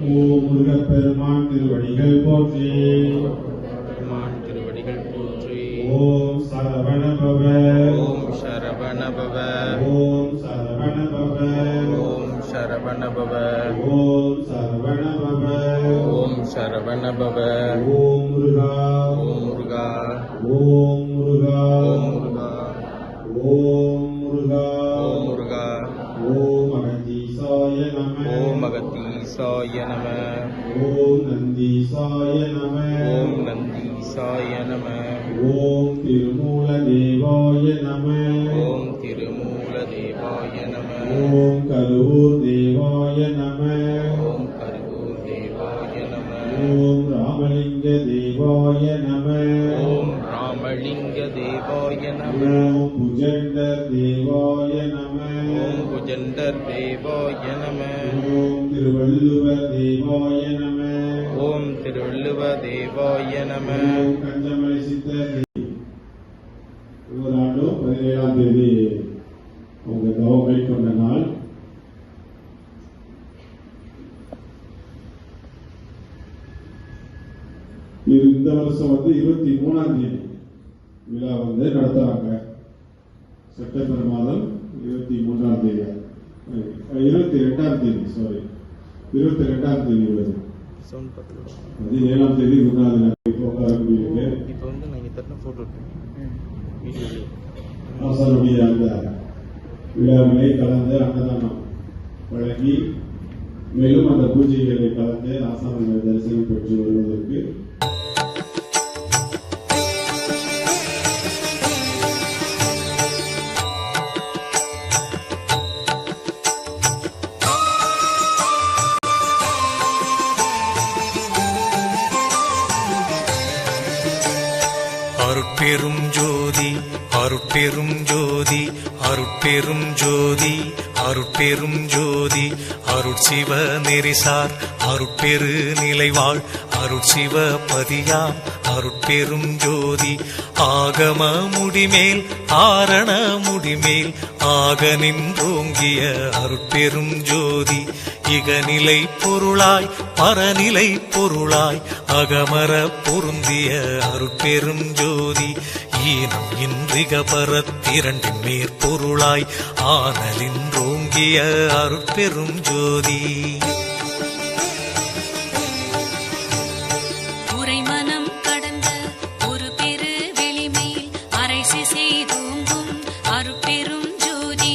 ஓம் முருகப்பெருமான் திருவடிகள் போற்றி. பெருமான் திருவடிகள் போற்றி. ஓம் சரவணபவ. ஓம் சரவணபவ. ஓம் சரவணபவ. ஓம் சரவணபவ. ஓம் சரவணபவ. ஓம் சரவணபவ. ஓம் முருகா. ஓம் முருகா. ஓம் முருகா. ஓம் முருகா. ஓம் முருகா. ஓம் முருகா. ஓம் அகத்தீசாய நம. ஓம் அகத்தீசாய நம. ஓம் நந்தீசாய நம. ஓம் நந்தீசாய நம. ஓம் திருமூல தேவாய நம. ஓம் திருமூல தேவாய நம. ஓம் கருவூர் தேவாய நம. ஓம் கருவூர் தேவாய நம. ஓம் ராமலிங்க தேவாய நம. ஓம் ராமலிங்க தேவாய நம. ஓம் புஜண்ட தேவாய நம. ஓம் புஜண்டர் தேவாய நம. ஓம் திருவள்ளுவ தேவாய நம. ஓம் திருவள்ளுவ தேவாய நம. ஓம் கஞ்சமலை சித்தர். ஒவ்வொரு ஆண்டும் 17ஆம் தேதி அவங்க தவம் மேற்கொண்ட நாள். இந்த வருஷம் 23ஆம் தேதி விழா நடத்துறாங்க. செப்டம்பர் மாதம் 23ஆம் தேதி 22ஆம் தேதி 22ஆம் தேதி உள்ளது. 17ஆம் தேதி குருநாதர் இப்போ உட்காரக்கூடியிருக்கு. இப்போ நீங்கள் தட்டின ஃபோட்டோ ஆசானுடைய அந்த விழாவிலே கலந்து அன்னதானம் வழங்கி மேலும் அந்த பூஜைகளை கலந்து ஆசானுடைய தரிசனம் பெற்று வருவதற்கு அருட்பெரும் ஜோதி அருட்பெரும் ஜோதி அருட்பெரும் ஜோதி அருட்பெரும் ஜோதி அருட்சிவ நெறிசார் அருட்பெரு நிலைவாழ் அருட்சிவ பதியாம் அருட்பெரும் ஜோதி ஆகம முடிமேல் ஆரண முடிமேல் ஆக நின்றோங்கிய அருட்பெரும் ஜோதி இகநிலை பொருளாய் பரநிலை பொருளாய் அகமர பொருந்திய அருட்பெரும் ஜோதி ஈனம் இன்றிக பரத்திரண்டின் மேற்பொருளாய் ஆனலின்றோங்கிய அருட்பெரும் ஜோதி உரைமனம் கடந்த ஒரு பெரு வெளிமேல் அரைசி செய்தோங்கும் அருட்பெரும் ஜோதி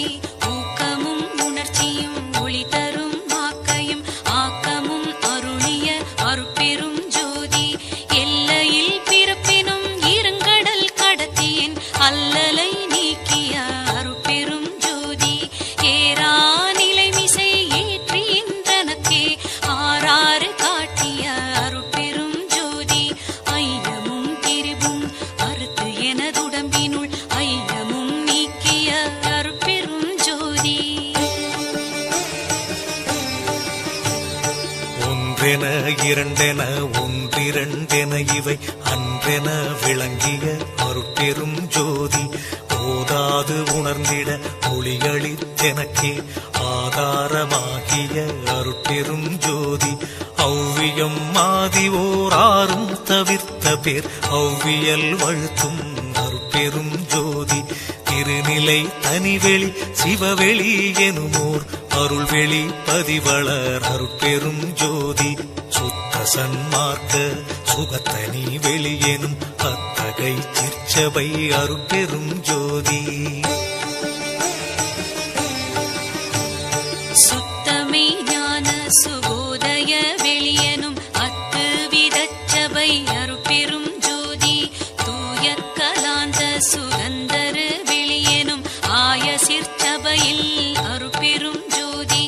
ஊக்கமும் உணர்ச்சியும் ஒளி தரும் ஆக்கையும் ஆக்கமும் அருளிய அருட்பெரும் ஜோதி எல்லையில் பிறப்பினும் இருங்கடல் கடத்தியின் அல்லலை நீக்கிய அருட்பெரும் ஜோதி ஏரா நிலைமிசை ஏற்றின்றனக்கே ஆறாறு காட்டிய அருட்பெரும் ஜோதி ஐயமும் திரிவும் அறுத்து எனதுடம்பினுள் ஐயமும் நீக்கிய அருட்பெரும் ஜோதி ஒன்றென இரண்டென ஒன்றிரண்டென இவை அன்றென விளங்கிய அருட்பெரும் ஜோதி ஓதாது உணர்ந்திட ஒளிகளித்தெனக்கே ஆதாரமாகிய அருட்பெரும் ஜோதி ஔவியம் மாதி ஓராறும் தவிர்த்த பேர் ஔவியல் வழுத்தும் அருட்பெரும் ஜோதி திருநிலை தனிவெளி சிவவெளி எனுமோர் அருள்வெளி பதிவளர் அருட்பெரும் ஜோதி சுத்த சன்மார்க்க சுகத்தனி வெளியெனும் அத்தகை சிற்சபை அருட்பெரும் ஜோதி சுத்தமே ஞான சுகோதய வெளியனும் அத்து விதச்சபை அருட்பெரும் ஜோதி தூய கலாந்த சுகந்தரு வெளியனும் ஆய சிற்சபையில் அருட்பெரும் ஜோதி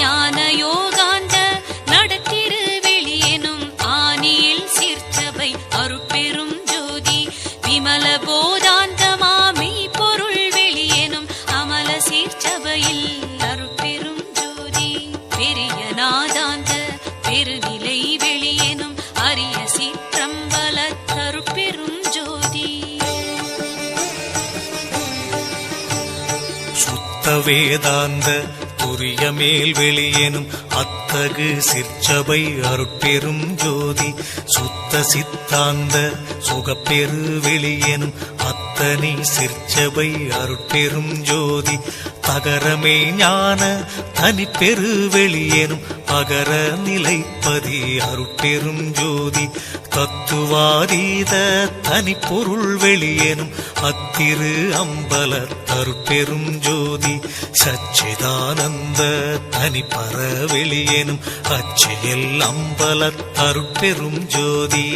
ஞான யோகாந்த நடத்திரு வெளியனும் ஆனியில் சிற்சபை அருட்பெரும் ஜோதி விமல போதாந்தமாமை பொருள் வெளியனும் அமல சீர்ச்சபையில் அருட்பெரும் ஜோதி பெரிய நாதாந்த பெருநிலை வெளியனும் அரிய சிற்றம்பல அருட்பெரும் ஜோதி சுத்த வேதாந்த துரிய மேல் வெளியெனும் அத்தகு சிற்சபை அருட்பெரும் ஜோதி சுத்த சித்தாந்த சுகப்பெரு வெளியெனும் அத்தனி சிற்சபை அருட்பெரும் ஜோதி தகரமே ஞான தனிப்பெரு வெளியெனும் அகர நிலைப்பதி அருட்பெரும் ஜோதி தத்துவாதீத தனிப்பொருள் வெளியெனும் அத்திரு அம்பல அருட்பெரும் ஜோதி சச்சிதானந்த தனிப்பற வெளியெனும் அச்சியல் அம்பல அருட்பெரும் ஜோதி